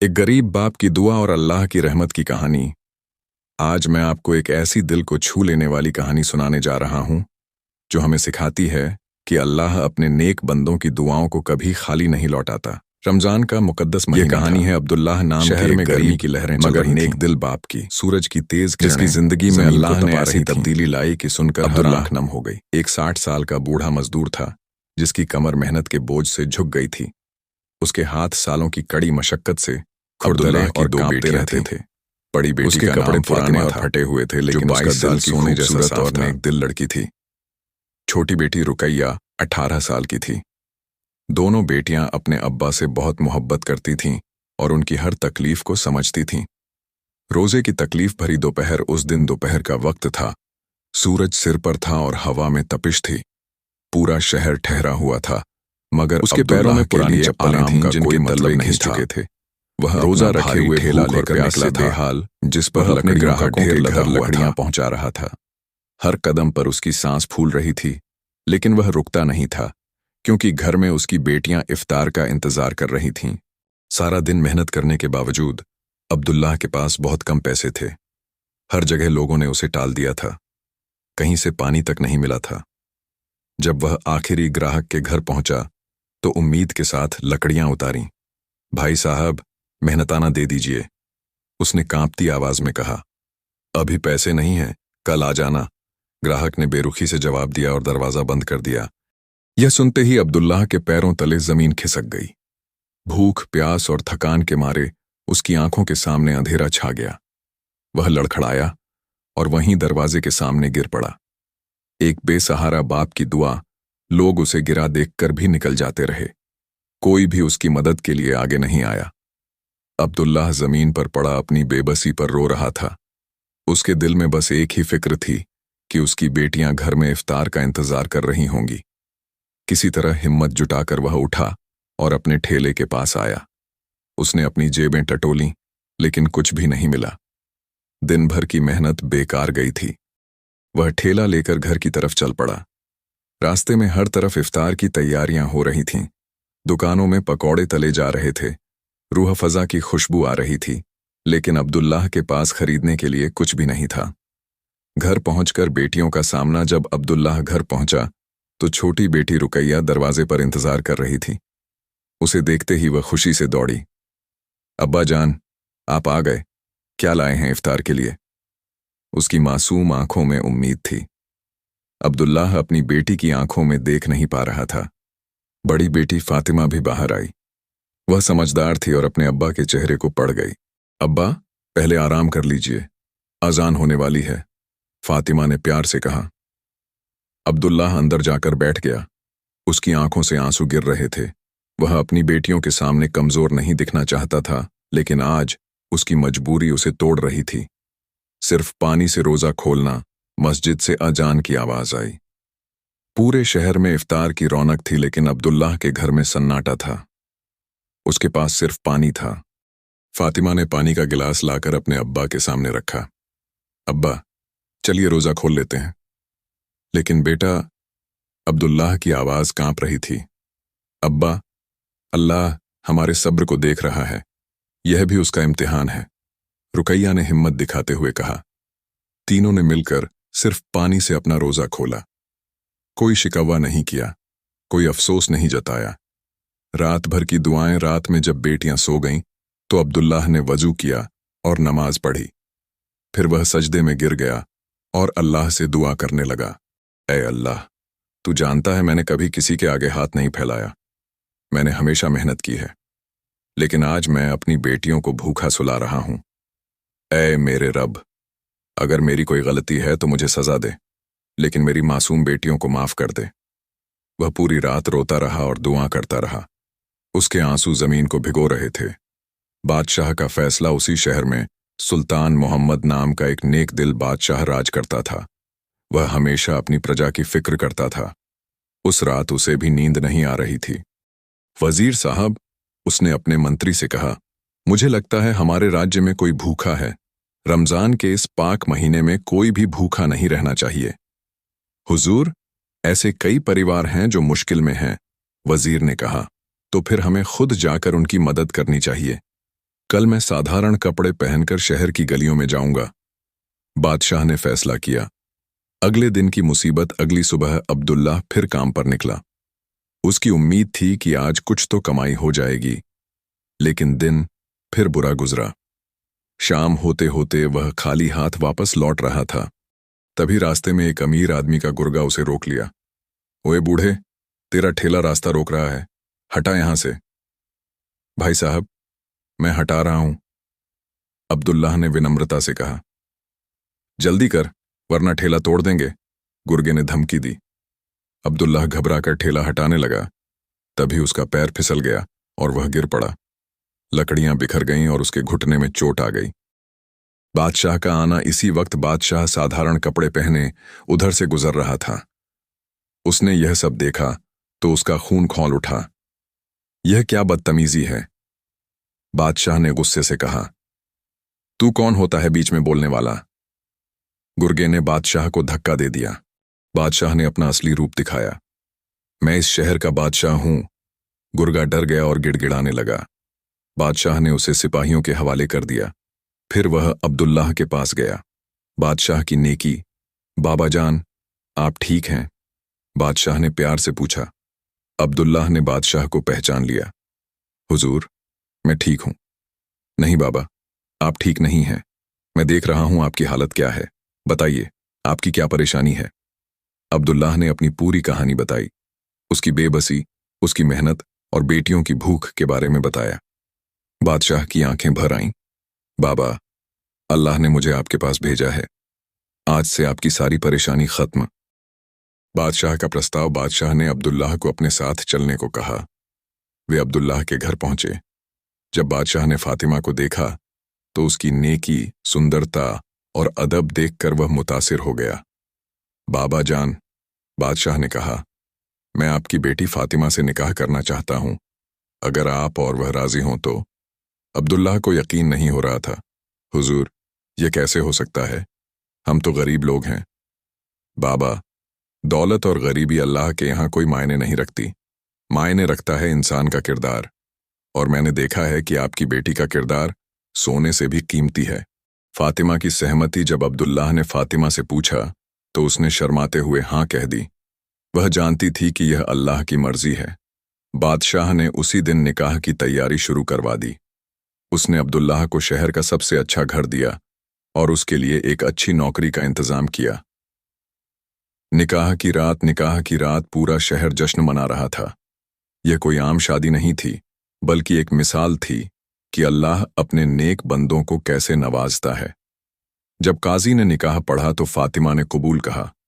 एक गरीब बाप की दुआ और अल्लाह की रहमत की कहानी। आज मैं आपको एक ऐसी दिल को छू लेने वाली कहानी सुनाने जा रहा हूं जो हमें सिखाती है कि अल्लाह अपने नेक बंदों की दुआओं को कभी खाली नहीं लौटाता। रमजान का मुकद्दस महीना ये कहानी है अब्दुल्लाह नाम शहर में गर्मी की लहरें मगर नेक दिल बाप की, सूरज की तेज जिसकी जिंदगी में अल्लाह ने ऐसी तब्दीली लाई कि सुनकर हर आंख नम हो गई। एक 60 साल का बूढ़ा मजदूर था जिसकी कमर मेहनत के बोझ से झुक गई थी। उसके हाथ सालों की कड़ी मशक्कत से खुरदरे और दो बेटे रहते थे। बड़ी बेटी उसके कपड़े पुराने और फटे हुए थे, लेकिन उसका दिल सोने जैसा साफ और नेक दिल लड़की थी। छोटी बेटी रुकैया 18 साल की थी। दोनों बेटियां अपने अब्बा से बहुत मोहब्बत करती थीं और उनकी हर तकलीफ को समझती थीं। रोजे की तकलीफ भरी दोपहर उस दिन दोपहर का वक्त था। सूरज सिर पर था और हवा में तपिश थी। पूरा शहर ठहरा हुआ था, मगर उसके पैरों में पुरानी चप्पलें थीं जिनके तलवे नहीं चुके थे। वह रोजा रखे हुए ठेला लेकर निकला बेहाल, जिस पर अपने ग्राहकों के घर लकड़ियां पहुंचा रहा था। हर कदम पर उसकी सांस फूल रही थी, लेकिन वह रुकता नहीं था, क्योंकि घर में उसकी बेटियां इफ्तार का इंतजार कर रही थीं। सारा दिन मेहनत करने के बावजूद अब्दुल्लाह के पास बहुत कम पैसे थे। हर जगह लोगों ने उसे टाल दिया था। कहीं से पानी तक नहीं मिला था। जब वह आखिरी ग्राहक के घर पहुंचा तो उम्मीद के साथ लकड़ियां उतारी। भाई साहब, मेहनताना दे दीजिए, उसने कांपती आवाज में कहा। अभी पैसे नहीं हैं, कल आ जाना, ग्राहक ने बेरुखी से जवाब दिया और दरवाजा बंद कर दिया। यह सुनते ही अब्दुल्लाह के पैरों तले जमीन खिसक गई। भूख, प्यास और थकान के मारे उसकी आंखों के सामने अंधेरा छा गया। वह लड़खड़ाया और वहीं दरवाजे के सामने गिर पड़ा। एक बेसहारा बाप की दुआ, लोग उसे गिरा देखकर भी निकल जाते रहे। कोई भी उसकी मदद के लिए आगे नहीं आया। अब्दुल्लाह जमीन पर पड़ा अपनी बेबसी पर रो रहा था। उसके दिल में बस एक ही फिक्र थी कि उसकी बेटियां घर में इफ्तार का इंतजार कर रही होंगी। किसी तरह हिम्मत जुटाकर वह उठा और अपने ठेले के पास आया। उसने अपनी जेबें टटोलीं, लेकिन कुछ भी नहीं मिला। दिन भर की मेहनत बेकार गई थी। वह ठेला लेकर घर की तरफ चल पड़ा। रास्ते में हर तरफ इफ्तार की तैयारियां हो रही थीं। दुकानों में पकौड़े तले जा रहे थे। रूह फजा की खुशबू आ रही थी, लेकिन अब्दुल्लाह के पास खरीदने के लिए कुछ भी नहीं था। घर पहुंचकर बेटियों का सामना जब अब्दुल्लाह घर पहुंचा तो छोटी बेटी रुकैया दरवाजे पर इंतजार कर रही थी। उसे देखते ही वह खुशी से दौड़ी। अब्बा जान, आप आ गए, क्या लाए हैं इफ्तार के लिए? उसकी मासूम आंखों में उम्मीद थी। अब्दुल्लाह अपनी बेटी की आंखों में देख नहीं पा रहा था। बड़ी बेटी फातिमा भी बाहर आई। वह समझदार थी और अपने अब्बा के चेहरे को पढ़ गई। अब्बा, पहले आराम कर लीजिए, अजान होने वाली है, फातिमा ने प्यार से कहा। अब्दुल्लाह अंदर जाकर बैठ गया। उसकी आंखों से आंसू गिर रहे थे। वह अपनी बेटियों के सामने कमजोर नहीं दिखना चाहता था, लेकिन आज उसकी मजबूरी उसे तोड़ रही थी। सिर्फ पानी से रोजा खोलना, मस्जिद से अजान की आवाज आई। पूरे शहर में इफ्तार की रौनक थी, लेकिन अब्दुल्लाह के घर में सन्नाटा था। उसके पास सिर्फ पानी था। फातिमा ने पानी का गिलास लाकर अपने अब्बा के सामने रखा। अब्बा, चलिए रोजा खोल लेते हैं। लेकिन बेटा, अब्दुल्लाह की आवाज कांप रही थी। अब्बा, अल्लाह हमारे सब्र को देख रहा है, यह भी उसका इम्तिहान है, रुकैया ने हिम्मत दिखाते हुए कहा। तीनों ने मिलकर सिर्फ पानी से अपना रोजा खोला। कोई शिकवा नहीं किया, कोई अफसोस नहीं जताया। रात भर की दुआएं रात में जब बेटियां सो गईं तो अब्दुल्लाह ने वजू किया और नमाज पढ़ी। फिर वह सजदे में गिर गया और अल्लाह से दुआ करने लगा। ऐ अल्लाह, तू जानता है मैंने कभी किसी के आगे हाथ नहीं फैलाया। मैंने हमेशा मेहनत की है, लेकिन आज मैं अपनी बेटियों को भूखा सुला रहा हूं। ऐ मेरे रब, अगर मेरी कोई गलती है तो मुझे सजा दे, लेकिन मेरी मासूम बेटियों को माफ कर दे। वह पूरी रात रोता रहा और दुआ करता रहा। उसके आंसू जमीन को भिगो रहे थे। बादशाह का फैसला उसी शहर में सुल्तान मोहम्मद नाम का एक नेक दिल बादशाह राज करता था। वह हमेशा अपनी प्रजा की फिक्र करता था। उस रात उसे भी नींद नहीं आ रही थी। वजीर साहब, उसने अपने मंत्री से कहा, मुझे लगता है हमारे राज्य में कोई भूखा है। रमजान के इस पाक महीने में कोई भी भूखा नहीं रहना चाहिए। हुजूर, ऐसे कई परिवार हैं जो मुश्किल में हैं, वजीर ने कहा। तो फिर हमें खुद जाकर उनकी मदद करनी चाहिए। कल मैं साधारण कपड़े पहनकर शहर की गलियों में जाऊंगा। बादशाह ने फैसला किया। अगले दिन की मुसीबत, अगली सुबह अब्दुल्लाह फिर काम पर निकला। उसकी उम्मीद थी कि आज कुछ तो कमाई हो जाएगी, लेकिन दिन फिर बुरा गुजरा। शाम होते होते वह खाली हाथ वापस लौट रहा था। तभी रास्ते में एक अमीर आदमी का गुर्गा उसे रोक लिया। ओए बूढ़े, तेरा ठेला रास्ता रोक रहा है, हटा यहां से। भाई साहब, मैं हटा रहा हूं, अब्दुल्लाह ने विनम्रता से कहा। जल्दी कर, वरना ठेला तोड़ देंगे, गुर्गे ने धमकी दी। अब्दुल्लाह घबराकर ठेला हटाने लगा। तभी उसका पैर फिसल गया और वह गिर पड़ा। लकड़ियां बिखर गईं और उसके घुटने में चोट आ गई। बादशाह का आना इसी वक्त। बादशाह साधारण कपड़े पहने उधर से गुजर रहा था। उसने यह सब देखा तो उसका खून खौल उठा। यह क्या बदतमीजी है, बादशाह ने गुस्से से कहा। तू कौन होता है बीच में बोलने वाला? गुर्गे ने बादशाह को धक्का दे दिया। बादशाह ने अपना असली रूप दिखाया। मैं इस शहर का बादशाह हूं। गुर्गा डर गया और गिड़गिड़ाने लगा। बादशाह ने उसे सिपाहियों के हवाले कर दिया। फिर वह अब्दुल्लाह के पास गया। बादशाह की नेकी। बाबा जान, आप ठीक हैं? बादशाह ने प्यार से पूछा। अब्दुल्लाह ने बादशाह को पहचान लिया। हुजूर, मैं ठीक हूं। नहीं बाबा, आप ठीक नहीं हैं। मैं देख रहा हूं आपकी हालत क्या है। बताइए, आपकी क्या परेशानी है? अब्दुल्लाह ने अपनी पूरी कहानी बताई। उसकी बेबसी, उसकी मेहनत और बेटियों की भूख के बारे में बताया। बादशाह की आंखें भर आईं। बाबा, अल्लाह ने मुझे आपके पास भेजा है। आज से आपकी सारी परेशानी खत्म। बादशाह का प्रस्ताव। बादशाह ने अब्दुल्लाह को अपने साथ चलने को कहा। वे अब्दुल्लाह के घर पहुंचे। जब बादशाह ने फातिमा को देखा तो उसकी नेकी, सुंदरता और अदब देखकर वह मुतासिर हो गया। बाबा जान, बादशाह ने कहा, मैं आपकी बेटी फातिमा से निकाह करना चाहता हूं, अगर आप और वह राजी हों तो। अब्दुल्लाह को यकीन नहीं हो रहा था। हुजूर, यह कैसे हो सकता है? हम तो गरीब लोग हैं। बाबा, दौलत और गरीबी अल्लाह के यहाँ कोई मायने नहीं रखती। मायने रखता है इंसान का किरदार, और मैंने देखा है कि आपकी बेटी का किरदार सोने से भी कीमती है। फातिमा की सहमति। जब अब्दुल्लाह ने फातिमा से पूछा तो उसने शर्माते हुए हाँ कह दी। वह जानती थी कि यह अल्लाह की मर्जी है। बादशाह ने उसी दिन निकाह की तैयारी शुरू करवा दी। उसने अब्दुल्लाह को शहर का सबसे अच्छा घर दिया और उसके लिए एक अच्छी नौकरी का इंतजाम किया। निकाह की रात पूरा शहर जश्न मना रहा था। यह कोई आम शादी नहीं थी, बल्कि एक मिसाल थी कि अल्लाह अपने नेक बंदों को कैसे नवाजता है। जब काजी ने निकाह पढ़ा तो फातिमा ने कबूल कहा।